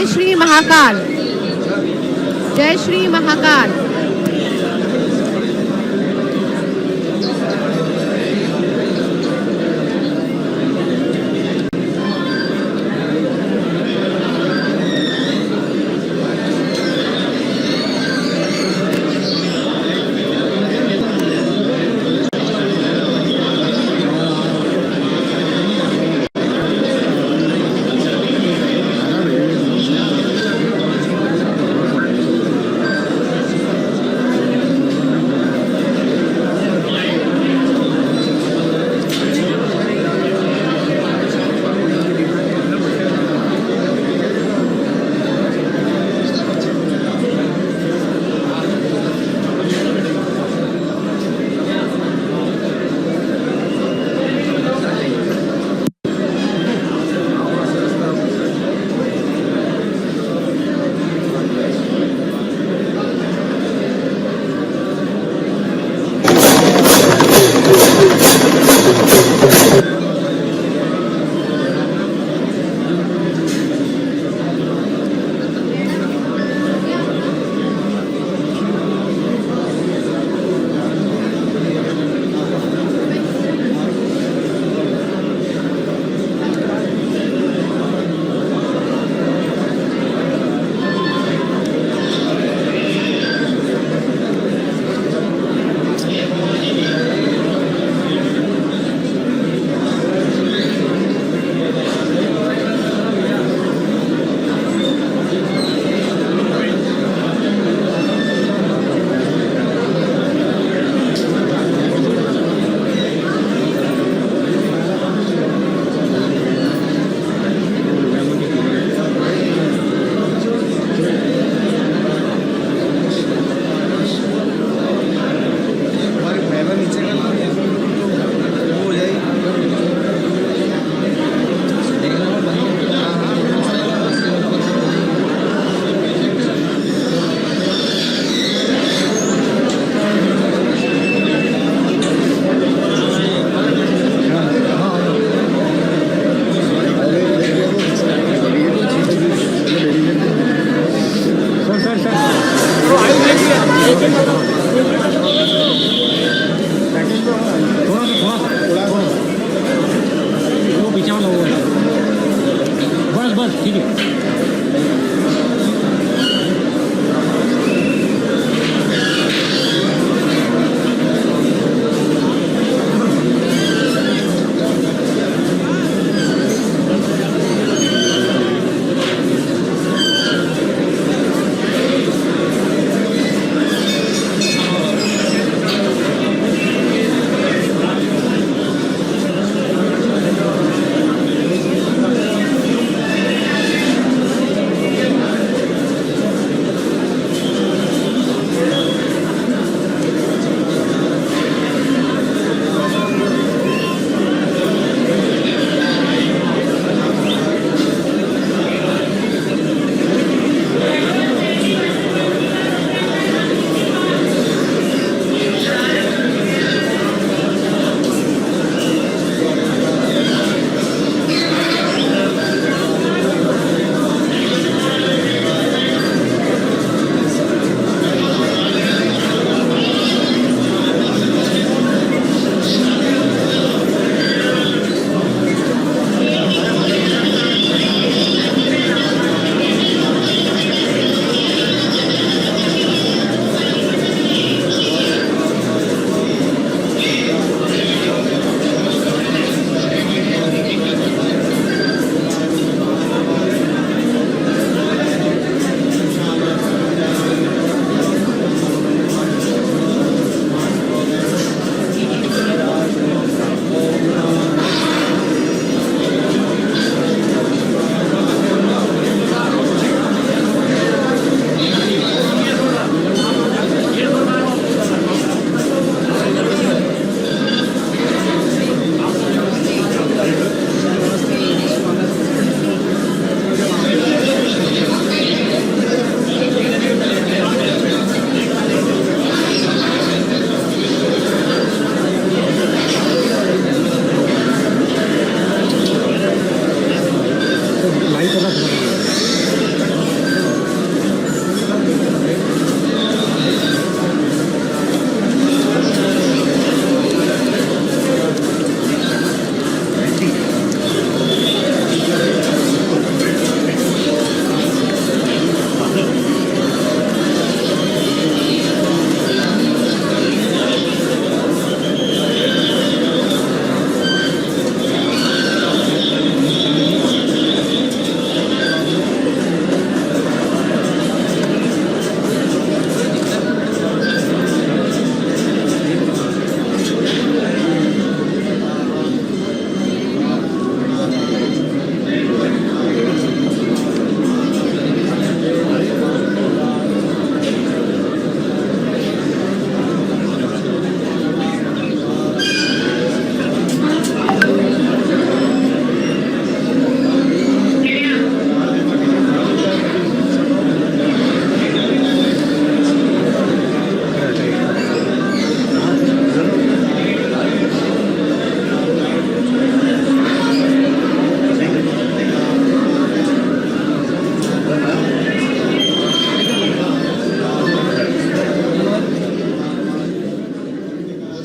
जय श्री महाकाल, जय श्री महाकाल।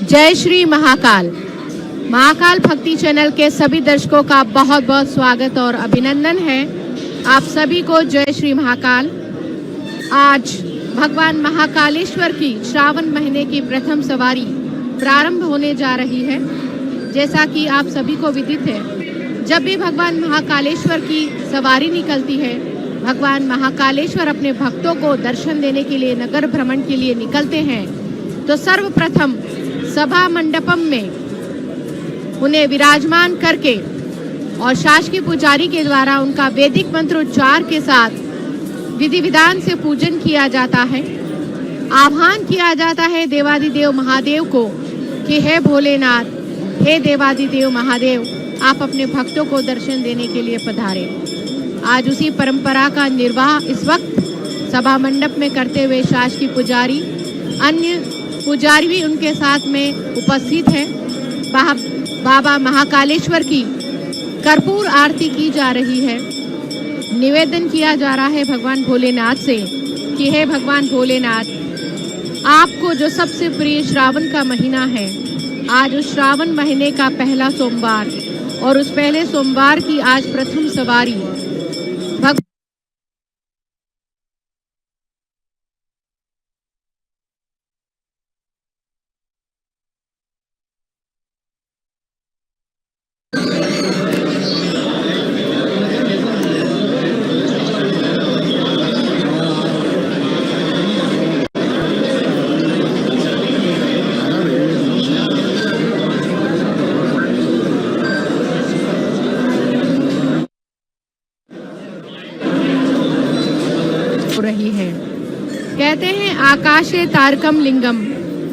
जय श्री महाकाल। महाकाल भक्ति चैनल के सभी दर्शकों का बहुत बहुत स्वागत और अभिनंदन है। आप सभी को जय श्री महाकाल। आज भगवान महाकालेश्वर की श्रावण महीने की प्रथम सवारी प्रारंभ होने जा रही है। जैसा कि आप सभी को विदित है, जब भी भगवान महाकालेश्वर की सवारी निकलती है, भगवान महाकालेश्वर अपने भक्तों को दर्शन देने के लिए नगर भ्रमण के लिए निकलते हैं, तो सर्वप्रथम सभा मंडपम में उन्हें विराजमान करके और शासकीय पुजारी के द्वारा उनका वैदिक मंत्रोच्चार के साथ विधि विधान से पूजन किया जाता है। आह्वान किया जाता है देवादिदेव महादेव को कि हे भोलेनाथ, हे देवादिदेव महादेव, आप अपने भक्तों को दर्शन देने के लिए पधारे। आज उसी परंपरा का निर्वाह इस वक्त सभा मंडप में करते हुए शासकीय पुजारी, अन्य पुजारी भी उनके साथ में उपस्थित है। बाबा महाकालेश्वर की कर्पूर आरती की जा रही है। निवेदन किया जा रहा है भगवान भोलेनाथ से कि हे भगवान भोलेनाथ, आपको जो सबसे प्रिय श्रावण का महीना है, आज उस श्रावण महीने का पहला सोमवार और उस पहले सोमवार की आज प्रथम सवारी रही है। कहते हैं आकाशे तारकम लिंगम,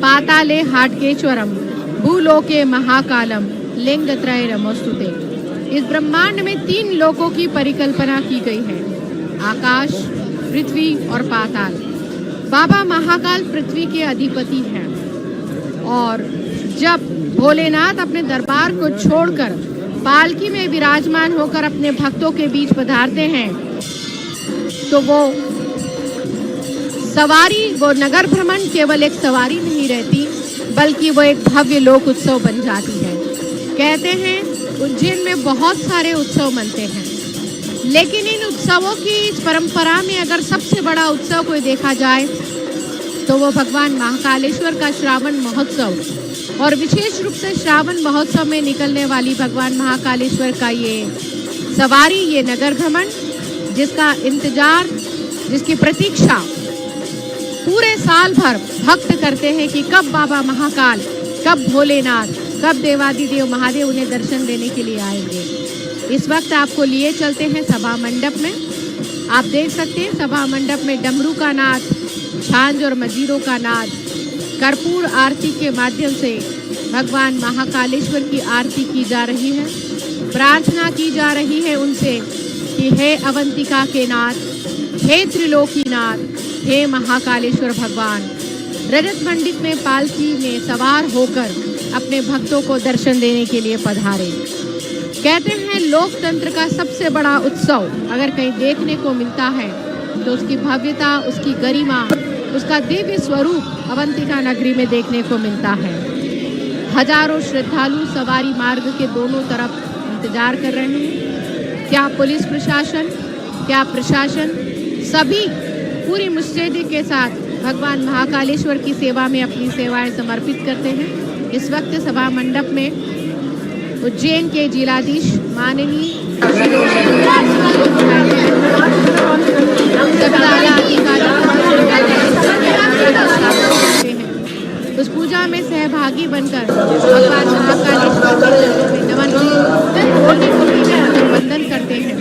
पाताले हाटकेश्वरम, भूलोके महाकालम, लिंग त्रय रमोस्तुते। इस ब्रह्मांड में 3 लोकों की परिकल्पना की गई है, आकाश, पृथ्वी और पाताल। बाबा महाकाल पृथ्वी के अधिपति हैं और जब भोलेनाथ अपने दरबार को छोड़कर पालकी में विराजमान होकर अपने भक्तों के बीच पधारते हैं, तो वो सवारी, वो नगर भ्रमण केवल एक सवारी नहीं रहती, बल्कि वो एक भव्य लोक उत्सव बन जाती है। कहते हैं उज्जैन में बहुत सारे उत्सव मनते हैं, लेकिन इन उत्सवों की इस परंपरा में अगर सबसे बड़ा उत्सव कोई देखा जाए तो वो भगवान महाकालेश्वर का श्रावण महोत्सव और विशेष रूप से श्रावण महोत्सव में निकलने वाली भगवान महाकालेश्वर का ये सवारी, ये नगर भ्रमण, जिसका इंतजार, जिसकी प्रतीक्षा पूरे साल भर भक्त करते हैं कि कब बाबा महाकाल, कब भोलेनाथ, कब देवादिदेव महादेव उन्हें दर्शन देने के लिए आएंगे। इस वक्त आपको लिए चलते हैं सभा मंडप में। आप देख सकते हैं सभा मंडप में डमरू का नाद, झांझ और मजीरों का नाद, कर्पूर आरती के माध्यम से भगवान महाकालेश्वर की आरती की जा रही है। प्रार्थना की जा रही है उनसे कि हे अवंतिका के नाथ, हे त्रिलोकीनाथ, हे महाकालेश्वर भगवान, रजत मंडित में पालकी में सवार होकर अपने भक्तों को दर्शन देने के लिए पधारे। कहते हैं लोकतंत्र का सबसे बड़ा उत्सव अगर कहीं देखने को मिलता है तो उसकी भव्यता, उसकी गरिमा, उसका दिव्य स्वरूप अवंतिका नगरी में देखने को मिलता है। हजारों श्रद्धालु सवारी मार्ग के दोनों तरफ इंतजार कर रहे हैं। क्या पुलिस प्रशासन, क्या प्रशासन, सभी पूरी मुस्तैदी के साथ भगवान महाकालेश्वर की सेवा में अपनी सेवाएं समर्पित करते हैं। इस वक्त सभा मंडप में उज्जैन के जिलाधीश माननीय उस पूजा में सहभागी बनकर भगवान महाकालेश्वर के नमन वंदन करते हैं।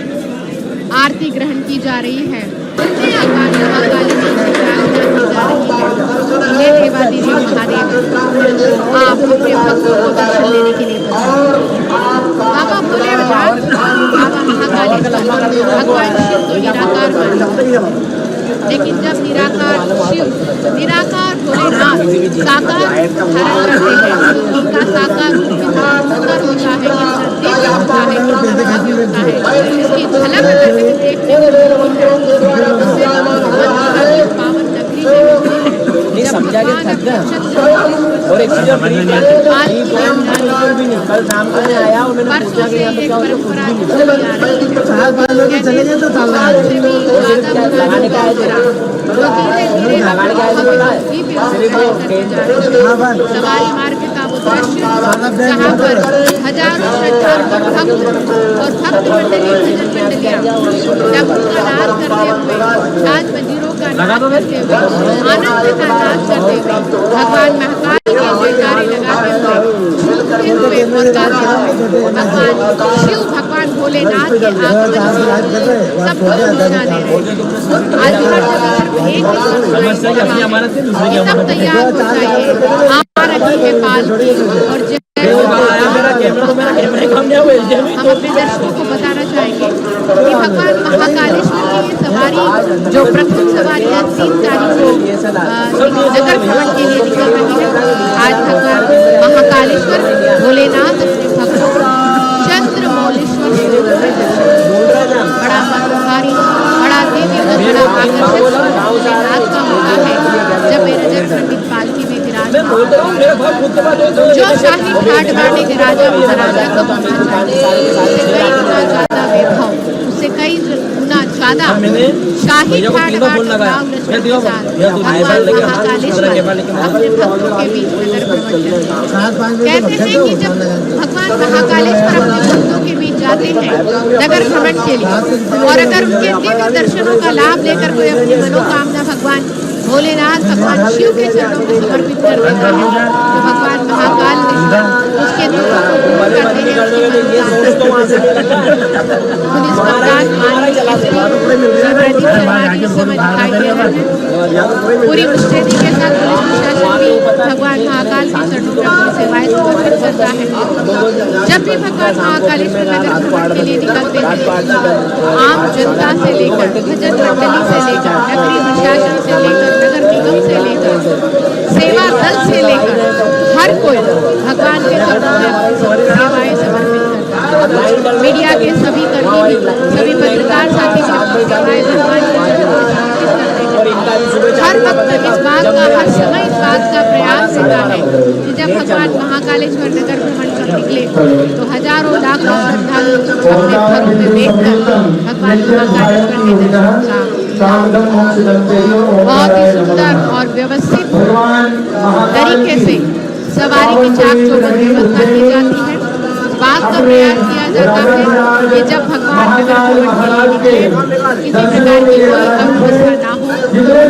आरती ग्रहण की जा रही है। भगवान महाकालेश्वर से प्रार्थना की जा रही है, हे देवादिदेव महादेव, आप अपने भक्तों को दर्शन देने के लिए बाबा भोलेनाथ, बाबा महाकालेश्वर, भगवान शिव तो निराकार माने, लेकिन जब निराकार शिव, निराकार भोलेनाथ साकार धारण करते हैं, उनका साकार रूप कितना सुंदर होता है, कितना दिव्य होता है, कितना भव्य होता है, इसकी झलक अगर कहीं देखने को मिलती है, पावन नगरी में जब भगवान अपने और एक चीज और कल शाम को मैं आया और मैंने पूछा कि यहाँ पे क्या हो रहा है, चले गए तो लगाने का आए थे, लगाने का आए थे बोला है सवारी मार्ग का वो दृश्य जहाँ पर हजारों श्रद्धालु भक्त और भक्त मंडली भजन मंडलियाँ डमरू का नाद करते हुए नाच मंदिरों का नाद करते हुए आनंद का नाद करते हुए भगवान महाकाल के जयकारे लगाते हुए और गाते हुए भगवान शिव भगवान भोलेनाथ के आगमन से सब कुछ मनाने रहे। आज हर जगह एक ही सब तैयार हो जाइए, आ रही है पालकी और हम अपने दर्शकों को बताना चाहेंगे कि भगवान महाकालेश्वर की ये सवारी जो प्रथम सवारी आज 3 तारीख को नगर भ्रमण के लिए निकल रही है। आज भगवान महाकालेश्वर भोलेनाथ अपने भक्तों चंद्रमौलेश्वर शिव में दर्शन, बड़ा मनोहारी बड़ा दिव्य और बड़ा आकर्षक भोलेनाथ का होता है जब वे रजत खंडित पालकी में जो शाही घाट बांटे के राजा महाराजा को होना चाहिए, उससे कई गुना ज्यादा शाही घाट बांट नाम लक्ष्मण के साथ भगवान महाकालेश्वर अपने भक्तों के बीच नगर भ्रमण कहते हैं कि जब भगवान महाकालेश्वर अपने भक्तों के बीच जाते हैं नगर भ्रमण के लिए और अगर उनके दिव्य दर्शनों का लाभ लेकर कोई अपनी मनोकामना भगवान भोलेनाथ भगवान शिव के चरणों में समर्पित कर देता है तो भगवान महाकाल उसके दुखों को दूर करते हैं। पुलिस कप्तान माननीय प्रदीप शर्मा जी इस समय दिखाई दे रहे हैं। पूरी मुस्तैदी के साथ पुलिस प्रशासन भी भगवान महाकाल के चरणों में अपनी सेवाएं समर्पित करता है। जब भी भगवान महाकालेश्वर नगर भ्रमण के लिए निकलते हैं आम जनता से लेकर भजन मंडली से लेकर नगरीय प्रशासन से लेकर नगर निगम से लेकर सेवा दल से लेकर हर कोई भगवान के चरणों में अपनी सेवाएं समर्पित करता है। मीडिया के सभी कर्मी भी सभी पत्रकार साथी भी अपनी सेवाएं भगवान के चरणों में समर्पित करते हैं। हर वक्त इस बात का हर समय इस बात का प्रयास होता है कि जब भगवान महाकालेश्वर नगर भ्रमण कर निकले तो हजारों लाखों श्रद्धालु अपने घरों में बैठकर भगवान महाकालेश्वर के दर्शन का बहुत ही सुंदर और व्यवस्थित तरीके से सवारी की चाक चौबंद व्यवस्था की जाती है। बात का प्रयास किया जाता है कि जब भगवान नगर भ्रमण के लिए निकले किसी प्रकार की कोई अव्यवस्था ना हो,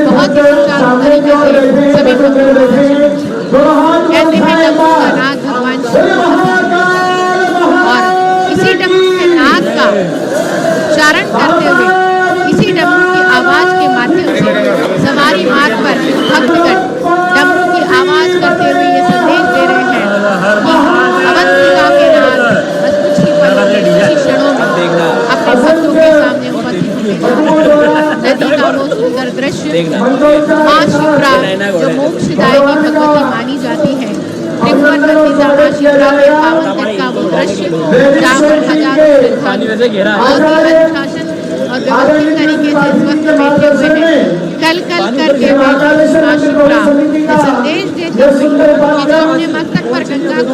बहुत ही सुचारू तरीके से सभी भक्तों को कहते हैं डमरू का नाद भगवान शिव और इसी डमरू के नाद का उच्चारण करते हुए इसी डमरू की आवाज के माध्यम से सवारी मार्ग पर भक्तगण डमरू की आवाज करते हुए ये संदेश दे रहे हैं कि अवंतिका के नाथ बस कुछ ही पलों में कुछ ही क्षणों में अपने भक्तों के सामने उपस्थित होते हैं। नदी का वो सुंदर दृश्य माँ शिप्रा जो मोक्षदायिनी भगवती मानी जाती है त्रिभुवनवती माँ शिप्रा के पावन तट का वो दृश्य जहाँ पर हजारों श्रद्धालु बहुत ही अनुशासन और व्यवस्थित तरीके से इस वक्त बैठे हुए हैं। कल करके माँ शिप्रा ये संदेश देते हुए कि जो अपने मस्तक पर गंगा को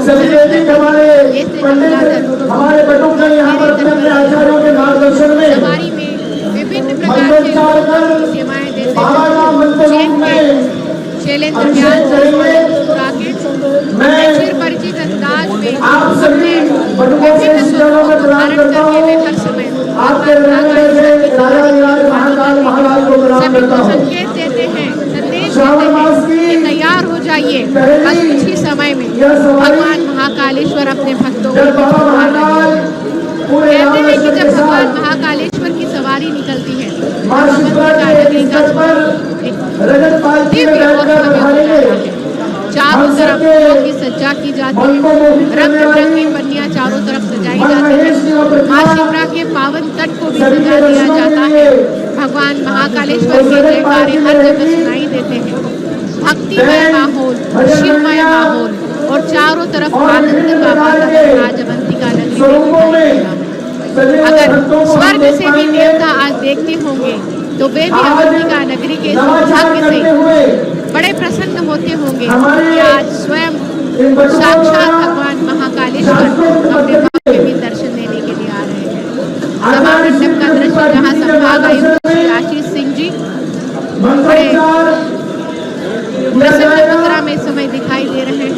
सवारी में विभिन्न प्रकार से सेवाएं देते हैं। शैलेंद्र व्यास चिर परिचित अंदाज में अपने विभिन्न स्वरूपों को धारण करके वे हर समय सभी को संकेत देते हैं संदेश देते हैं कि तैयार हो जाइए बस कुछ ही समय में भगवान महाकालेश्वर अपने भक्तों को कहते हैं कि जब भगवान महाकालेश्वर की सवारी निकलती है दिव्य और भव्य है। चारों तरफ फूलों की सज्जा की जाती है, रंग बिरंगी पन्नियां चारों तरफ सजाई जाती है। माँ शिप्रा के पावन तट को भी सजा दिया जाता है। भगवान महाकालेश्वर के जयकारे हर जगह सुनाई देते हैं। भक्तिमय माहौल, शिवमय माहौल और चारों तरफ आनंद का वातावरण आज अवंतिका नगरी में। अगर स्वर्ग से भी देवता आज देखते होंगे तो वे भी अवंतिका नगरी के सौभाग्य से बड़े प्रसन्न होते होंगे कि आज स्वयं साक्षात भगवान महाकालेश्वर अपने भक्त में दर्शन देने के लिए आ रहे हैं। सभा मंडप का दृश्य जहाँ संभाग आयुक्त श्री आशीष सिंह जी बड़े प्रसन्न मुद्रा में इस समय दिखाई दे रहे हैं।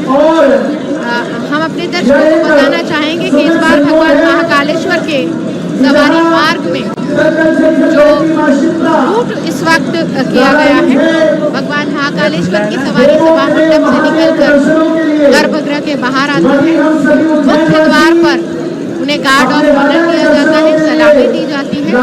हम अपने दर्शकों को बताना चाहेंगे कि इस बार भगवान महाकालेश्वर के सवारी मार्ग में जो रूट इस वक्त किया गया है, भगवान महाकालेश्वर की सवारी सभा मंडप से निकलकर गर्भगृह के बाहर आती है। मुख्य द्वार पर उन्हें गार्ड ऑफ ऑनर दिया जाता है, सलामी दी जाती है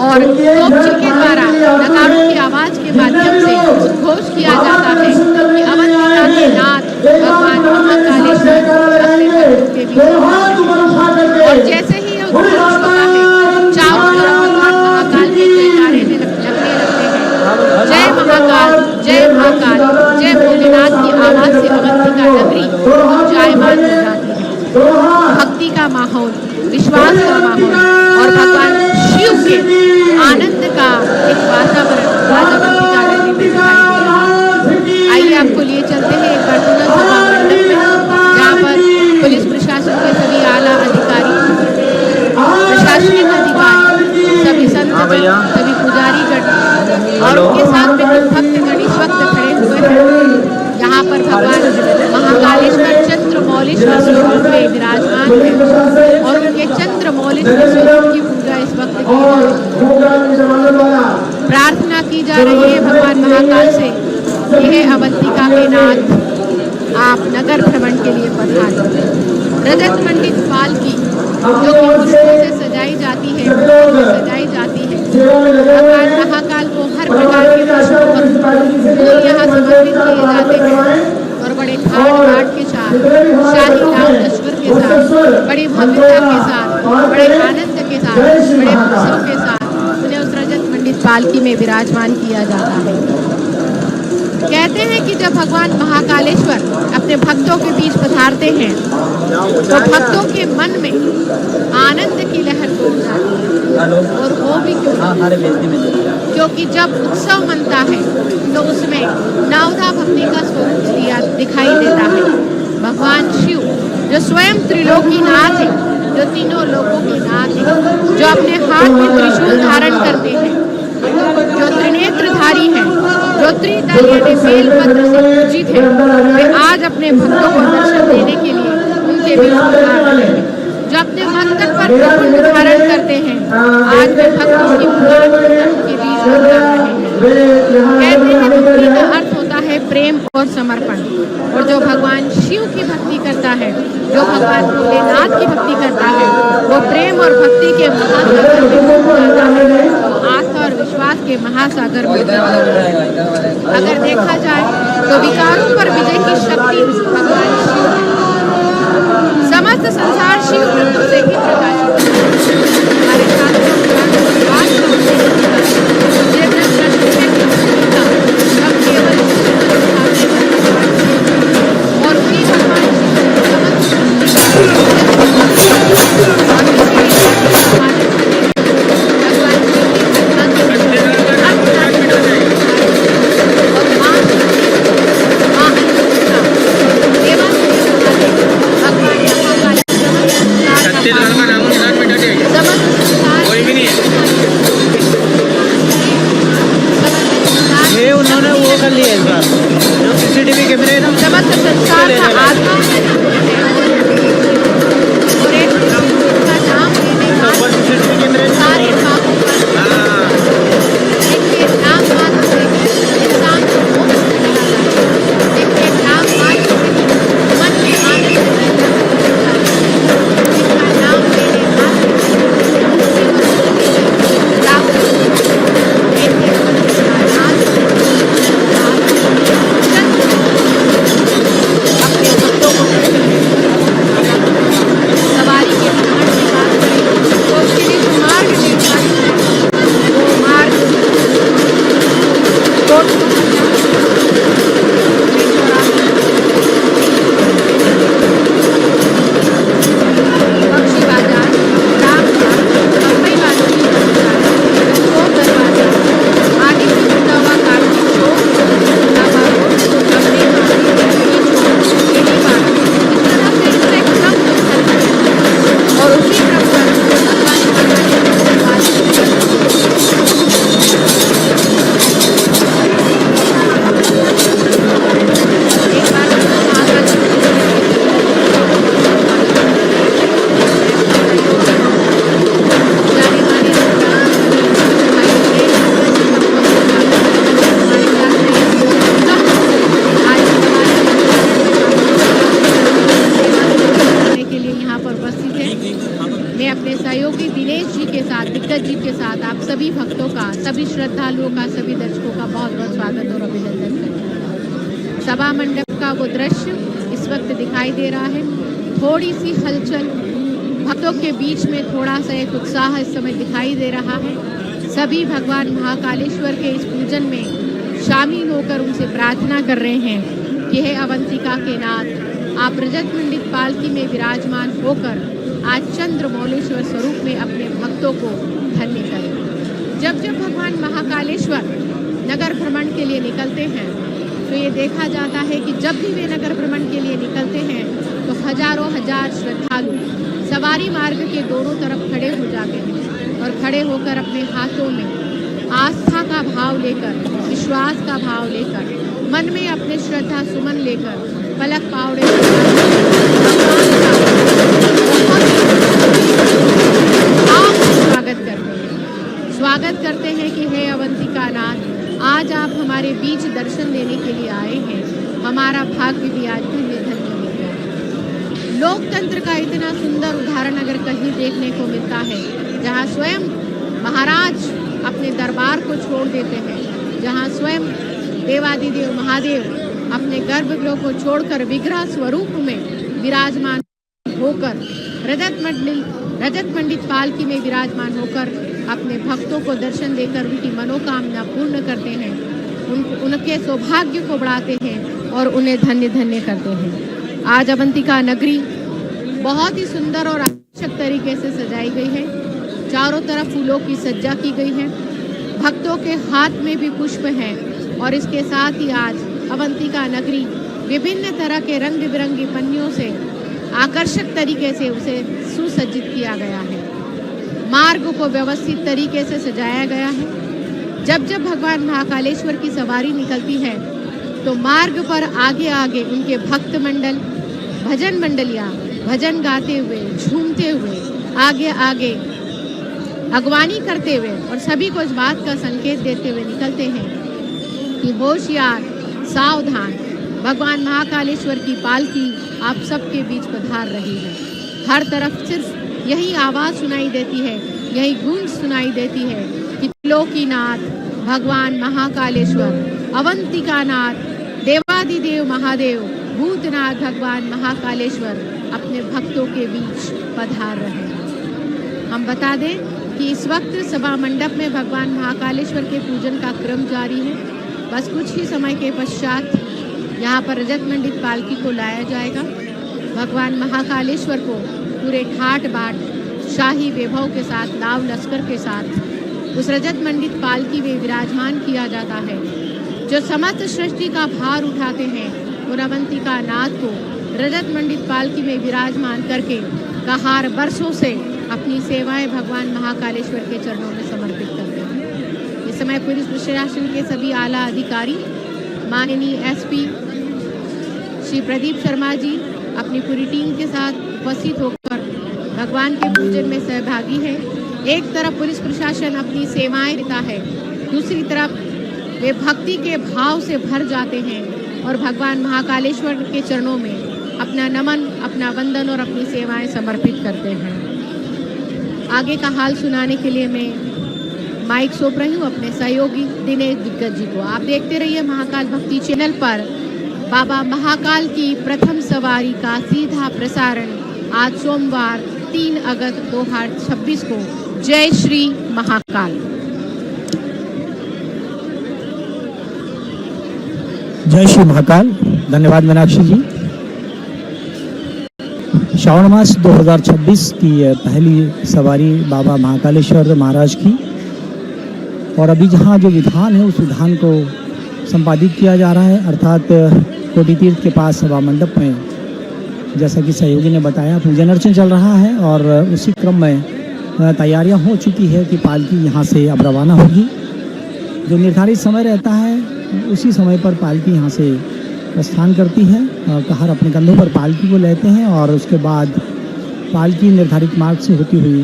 और तोपची के द्वारा नगाड़ों की आवाज के माध्यम से घोष किया जाता है कि अवंतिका के नाथ भगवान महाकालेश्वर अपने भक्तों के बीच। और जैसे ही ये घोष होता है, चारों तरफ भगवान महाकाल के जयकारे लगने लगते हैं। जय महाकाल, जय महाकाल, जय भोलेनाथ की आवाज से अवंतिका नगरी गुंजायमान हो जाती है। भक्ति का माहौल, विश्वास का माहौल और भगवान शिव के आनंद का एक वातावरण अवंतिका नगरी में दिखाई दे रहा है। आइए आपको लिए चलते हैं एक बार पुनः सभा मंडप में, जहाँ पर पुलिस प्रशासन के सभी आला अधिकारी, प्रशासनिक अधिकारी, सभी संत, सभी पुजारी गण और उनके साथ में भक्तगण इस वक्त खड़े हुए हैं। यहाँ पर भगवान महाकालेश्वर चंद्रमौलेश्वर स्वरूप में विराजमान है और उनके चंद्रमौलेश्वर स्वरूप की पूजा इस वक्त की जा रही है। प्रार्थना की जा रही है भगवान महाकाल से, यह अवंतिका के नाथ आप नगर भ्रमण के लिए पधारें। रजत मंडित पालकी जो कि पुष्पों से सजाई जाती है, सजाई जाती है। भगवान महाकाल को हर प्रकार के फूल यहाँ समर्पित किए जाते हैं और बड़े ठाट बाट के साथ, शाही लाल लश्कर के साथ, बड़ी भव्यता के साथ, बड़े आनंद के साथ, बड़े उत्सव के साथ उन्हें उस रजत मंडित पालकी में विराजमान किया जाता है। कहते हैं कि जब भगवान महाकालेश्वर अपने भक्तों के बीच पधारते हैं तो भक्तों के मन में आनंद की लहर दौड़ जाती है। और वो भी क्योंकि जब उत्सव मनता है तो उसमें नवधा भक्ति का स्वरूप दिखाई देता है। भगवान शिव जो स्वयं त्रिलोकीनाथ है, जो तीनों लोकों के नाथ है, जो अपने हाथ में त्रिशूल धारण करते हैं, जो त्रिनेत्रधारी है, जो त्रिदल यानी बेलपत्र से पूजित है, वे आज अपने भक्तों को दर्शन देने के लिए उनके बीच पधार रहे हैं। जो अपने मस्तक पर त्रिशूल धारण करते हैं, आज वे भक्तों की उनके बीच पधार रहे हैं। कहते हैं भक्ति का अर्थ होता है प्रेम और समर्पण, और जो भगवान शिव की भक्ति करता है, जो भगवान भोलेनाथ की भक्ति करता है, वो प्रेम और भक्ति के महासागर में जाता है, आस्था और विश्वास के महासागर में जाता है। अगर देखा जाए तो विकारों पर विजय की शक्ति भगवान शिव है। समस्त संसार शिव वृत्तों से ही प्रकाशित है। हमारे शास्त्रों हम केवल और उन्हीं भगवान सवारी के भ्रमण की बात करें तो श्री कुमार के श्रद्धालुओं का, सभी दर्शकों का बहुत बहुत स्वागत और अभिनंदन करती हूँ। सभा मंडप का वो दृश्य इस वक्त दिखाई दे रहा है। थोड़ी सी हलचल, भक्तों के बीच में थोड़ा सा एक उत्साह इस समय दिखाई दे रहा है। सभी भगवान महाकालेश्वर के इस पूजन में शामिल होकर उनसे प्रार्थना कर रहे हैं कि हे अवंतिका के नाथ, आप रजत मंडित पालकी में विराजमान होकर आज चंद्रमौलेश्वर स्वरूप में अपने भक्तों को धन्य करें। जब जब भगवान महाकालेश्वर नगर भ्रमण के लिए निकलते हैं तो ये देखा जाता है कि जब भी वे नगर भ्रमण के लिए निकलते हैं तो हजारों हजार श्रद्धालु सवारी मार्ग के दोनों तरफ खड़े हो जाते हैं और खड़े होकर अपने हाथों में आस्था का भाव लेकर, विश्वास का भाव लेकर, मन में अपने श्रद्धा सुमन लेकर पलक पावड़े स्वागत करते हैं कि हे अवंतिका नाथ, आज आप हमारे बीच दर्शन देने के लिए आए हैं। हमारा भाग्य भी आज धन्य धन्य हो गया। लोकतंत्र का इतना सुंदर उदाहरण अगर कहीं देखने को मिलता है, जहां स्वयं महाराज अपने दरबार को छोड़ देते हैं, जहां स्वयं देवादिदेव महादेव अपने गर्भगृह को छोड़कर विग्रह स्वरूप में विराजमान होकर रजत मंडित पालकी में विराजमान होकर अपने भक्तों को दर्शन देकर उनकी मनोकामना पूर्ण करते हैं, उनके सौभाग्य को बढ़ाते हैं और उन्हें धन्य धन्य करते हैं। आज अवंतिका नगरी बहुत ही सुंदर और आकर्षक तरीके से सजाई गई है। चारों तरफ फूलों की सज्जा की गई है, भक्तों के हाथ में भी पुष्प हैं और इसके साथ ही आज अवंतिका नगरी विभिन्न तरह के रंग बिरंगी पन्नियों से आकर्षक तरीके से उसे सुसज्जित किया गया है। मार्ग को व्यवस्थित तरीके से सजाया गया है। जब जब भगवान महाकालेश्वर की सवारी निकलती है तो मार्ग पर आगे आगे उनके भक्त मंडल, भजन मंडलियाँ भजन गाते हुए, झूमते हुए, आगे आगे अगवानी करते हुए और सभी को इस बात का संकेत देते हुए निकलते हैं कि होशियार, सावधान, भगवान महाकालेश्वर की पालकी आप सबके बीच पधार रही है। हर तरफ सिर्फ यही आवाज़ सुनाई देती है, यही गूंज सुनाई देती है कि त्रिलोकीनाथ भगवान महाकालेश्वर, अवंतिकानाथ देवादिदेव महादेव, भूतनाथ भगवान महाकालेश्वर अपने भक्तों के बीच पधार रहे हैं। हम बता दें कि इस वक्त सभा मंडप में भगवान महाकालेश्वर के पूजन का क्रम जारी है। बस कुछ ही समय के पश्चात यहाँ पर रजत मंडित पालकी को लाया जाएगा। भगवान महाकालेश्वर को पूरे ठाट बाट शाही वैभव के साथ, लाव लश्कर के साथ उस रजत मंडित पालकी में विराजमान किया जाता है। जो समस्त सृष्टि का भार उठाते हैं उन अवंतिका नाथ को रजत मंडित पालकी में विराजमान करके कहार वर्षों से अपनी सेवाएं भगवान महाकालेश्वर के चरणों में समर्पित करते हैं। इस समय पुलिस प्रशासन के सभी आला अधिकारी, माननीय एसपी श्री प्रदीप शर्मा जी अपनी पूरी टीम के साथ उपस्थित होकर भगवान के पूजन में सहभागी है। एक तरफ पुलिस प्रशासन अपनी सेवाएं देता है, दूसरी तरफ वे भक्ति के भाव से भर जाते हैं और भगवान महाकालेश्वर के चरणों में अपना नमन, अपना वंदन और अपनी सेवाएं समर्पित करते हैं। आगे का हाल सुनाने के लिए मैं माइक सौंप रही हूँ अपने सहयोगी दिनेश दिग्गज जी को। आप देखते रहिए महाकाल भक्ति चैनल पर बाबा महाकाल की प्रथम सवारी का सीधा प्रसारण आज सोमवार 3 अगस्त 2026 को। जय श्री महाकाल। जय श्री महाकाल। धन्यवाद मीनाक्षी जी। श्रावण मास 2026 की पहली सवारी बाबा महाकालेश्वर महाराज की, और अभी जहाँ जो विधान है उस विधान को संपादित किया जा रहा है, अर्थात कोटि तीर्थ के पास सभा मंडप में, जैसा कि सहयोगी ने बताया, पूजन अर्चन चल रहा है और उसी क्रम में तैयारियां हो चुकी है कि पालकी यहाँ से अब रवाना होगी। जो निर्धारित समय रहता है उसी समय पर पालकी यहाँ से प्रस्थान करती है। कहार अपने कंधों पर पालकी को लेते हैं और उसके बाद पालकी निर्धारित मार्ग से होती हुई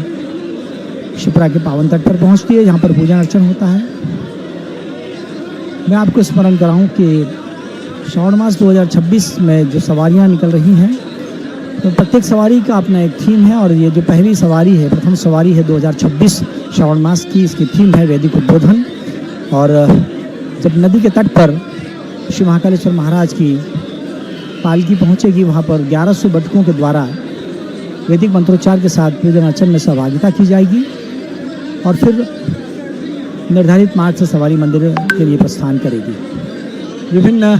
शिप्रा के पावन तट पर पहुँचती है, यहाँ पर पूजन अर्चन होता है। मैं आपको स्मरण कराऊँ कि श्रावण मास 2026 में जो सवारियाँ निकल रही हैं, तो प्रत्येक सवारी का अपना एक थीम है, और ये जो पहली सवारी है, प्रथम सवारी है 2026 श्रावण मास की, इसकी थीम है वैदिक उद्बोधन। और जब नदी के तट पर श्री महाकालेश्वर महाराज की पालकी पहुंचेगी, वहां पर 1100 बटुकों के द्वारा वैदिक मंत्रोच्चार के साथ पूजन अर्चन में सहभागिता की जाएगी और फिर निर्धारित मार्ग से सवारी मंदिर के लिए प्रस्थान करेगी। विभिन्न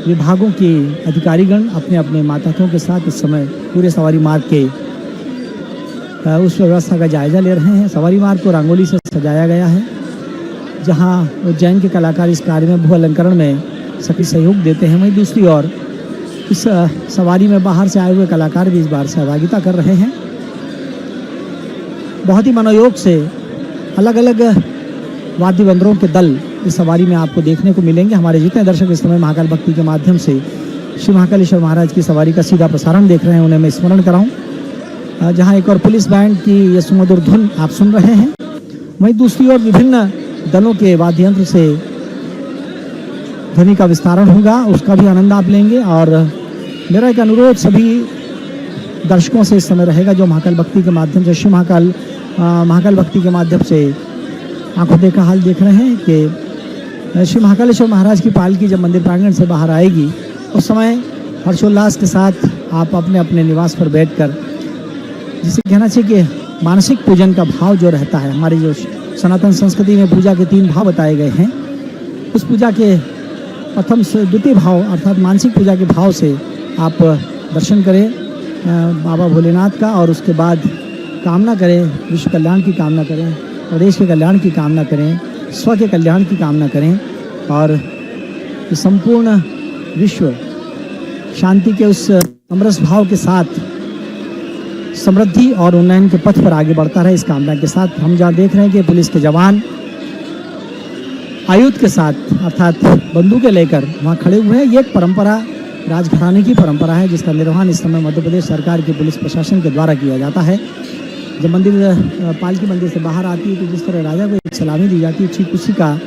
विभागों के अधिकारीगण अपने अपने मातहतों के साथ इस समय पूरे सवारी मार्ग के उस व्यवस्था का जायजा ले रहे हैं। सवारी मार्ग को रंगोली से सजाया गया है, जहां उज्जैन के कलाकार इस कार्य में भू अलंकरण में सक्रिय सहयोग देते हैं। वहीं दूसरी ओर इस सवारी में बाहर से आए हुए कलाकार भी इस बार सहभागिता कर रहे हैं। बहुत ही मनोयोग से अलग अलग वाद्य यंत्रों के दल इस सवारी में आपको देखने को मिलेंगे। हमारे जितने दर्शक इस समय महाकाल भक्ति के माध्यम से श्री महाकालेश्वर महाराज की सवारी का सीधा प्रसारण देख रहे हैं, उन्हें मैं स्मरण कराऊं, जहां एक और पुलिस बैंड की ये सुमधुर धुन आप सुन रहे हैं। वहीं दूसरी ओर विभिन्न दलों के वाद्य यंत्र से ध्वनि का विस्तारण होगा, उसका भी आनंद आप लेंगे। और मेरा एक अनुरोध सभी दर्शकों से इस समय रहेगा जो महाकाल भक्ति के माध्यम से श्री महाकाल भक्ति के माध्यम से आंखों देखा हाल देख रहे हैं कि श्री महाकालेश्वर महाराज की पालकी जब मंदिर प्रांगण से बाहर आएगी, उस समय हर्षोल्लास के साथ आप अपने अपने निवास पर बैठकर, जिसे कहना चाहिए कि मानसिक पूजन का भाव जो रहता है, हमारी जो सनातन संस्कृति में पूजा के 3 भाव बताए गए हैं, उस पूजा के प्रथम से द्वितीय भाव अर्थात मानसिक पूजा के भाव से आप दर्शन करें बाबा भोलेनाथ का, और उसके बाद कामना करें, विश्व कल्याण की कामना करें, प्रदेश के कल्याण की कामना करें, स्व के कल्याण की कामना करें, और संपूर्ण विश्व शांति के उस समरस भाव के साथ समृद्धि और उन्नयन के पथ पर आगे बढ़ता रहे। इस कामना के साथ हम जहाँ देख रहे हैं कि पुलिस के जवान आयुध के साथ अर्थात बंदूकें लेकर वहाँ खड़े हुए हैं। ये एक परंपरा, राजघराने की परंपरा है, जिसका निर्वहन इस समय मध्य प्रदेश सरकार के पुलिस प्रशासन के द्वारा किया जाता है। जब पालकी मंदिर से बाहर आती है तो जिस तरह राजा को एक सलामी दी जाती है, ठीक उसी का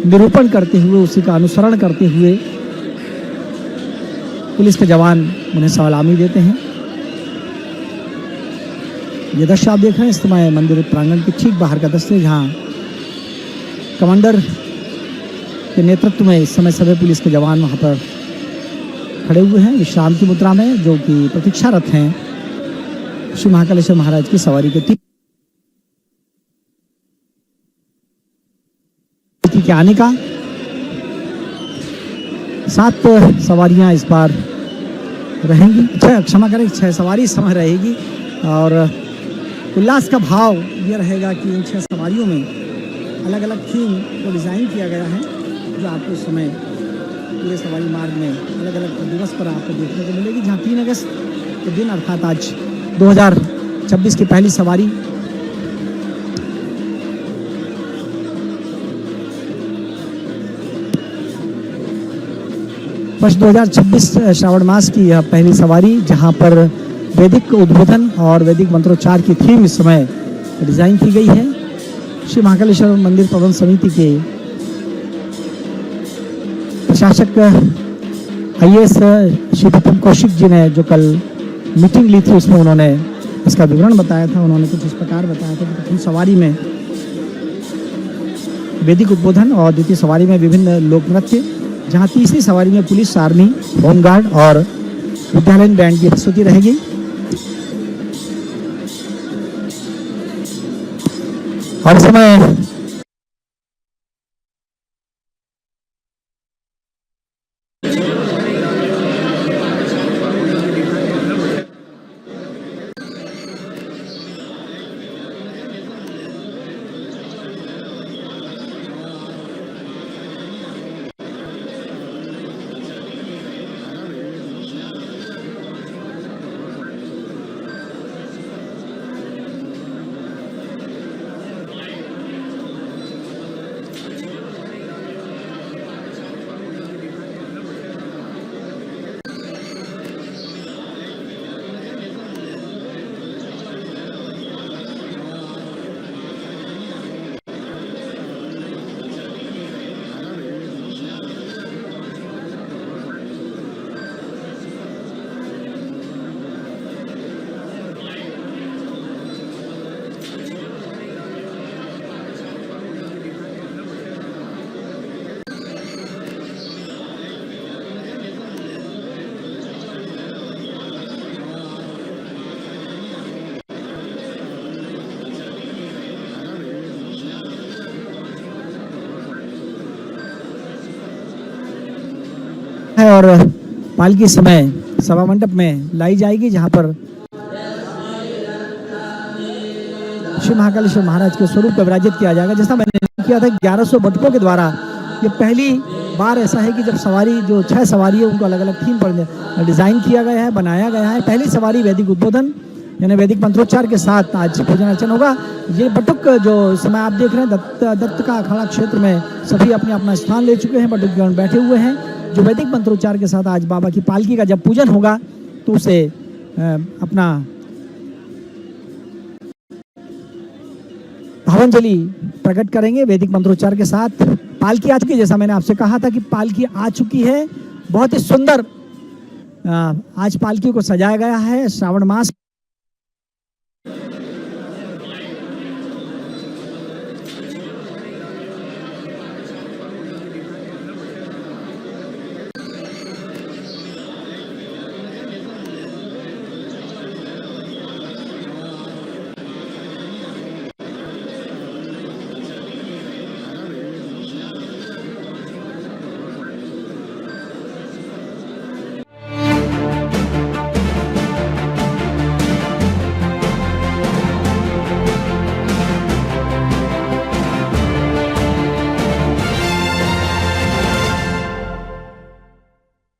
निरूपण करते हुए, उसी का अनुसरण करते हुए पुलिस के जवान उन्हें सलामी देते हैं। ये दृश्य आप देख रहे हैं इस समय मंदिर प्रांगण के ठीक बाहर का दृश्य, जहाँ कमांडर के नेतृत्व में इस समय सभी पुलिस के जवान वहाँ पर खड़े हुए हैं विश्राम की मुद्रा में, जो कि प्रतीक्षारत हैं श्री महाकालेश्वर महाराज की सवारी के आने का। 7 सवारियां इस बार रहेंगी, क्षमा करें 6 सवारी इस समय रहेगी, और उल्लास का भाव ये रहेगा कि इन 6 सवारियों में अलग अलग थीम को डिज़ाइन किया गया है, जो आपको इस समय पूरे सवारी मार्ग में अलग अलग दिवस पर आपको देखने को मिलेगी। जहाँ 3 अगस्त के दिन अर्थात आज 2026 की पहली सवारी वर्ष 2026 श्रावण मास की यह पहली सवारी, जहां पर वैदिक उद्बोधन और वैदिक मंत्रोच्चार की थीम इस समय डिजाइन की गई है। श्री महाकालेश्वर मंदिर प्रबंध समिति के प्रशासक IAS श्री प्रथम कौशिक जी ने जो कल मीटिंग ली थी, उसमें उन्होंने इसका विवरण बताया था। उन्होंने कुछ इस प्रकार बताया था कि प्रथम सवारी में वैदिक उद्बोधन और द्वितीय सवारी में विभिन्न लोक नृत्य, जहाँ तीसरी सवारी में पुलिस, आर्मी, होमगार्ड और विद्यालयन बैंड की प्रस्तुति रहेगी। और समय है और पालकी समय सभा मंडप में लाई जाएगी, जहां पर श्री महाकालेश्वर महाराज के स्वरूप को विराजित किया जाएगा। जैसा मैंने किया था 1100 बटुकों के द्वारा ये पहली बार ऐसा है कि जब सवारी जो 6 सवारी है उनको अलग अलग थीम पर डिजाइन किया गया है, बनाया गया है। पहली सवारी वैदिक उद्बोधन यानी वैदिक मंत्रोच्चार के साथ आज पूजन अर्चन होगा। ये बटुक जो समय आप देख रहे हैं दत्त का अखाड़ा क्षेत्र में सभी अपने अपना स्थान ले चुके हैं, बटुक बैठे हुए हैं। जो वैदिक मंत्रोच्चार के साथ आज बाबा की पालकी का जब पूजन होगा तो उसे अपना भावांजलि प्रकट करेंगे वैदिक मंत्रोच्चार के साथ। पालकी आ चुकी, जैसा मैंने आपसे कहा था कि पालकी आ चुकी है। बहुत ही सुंदर आज पालकी को सजाया गया है। श्रावण मास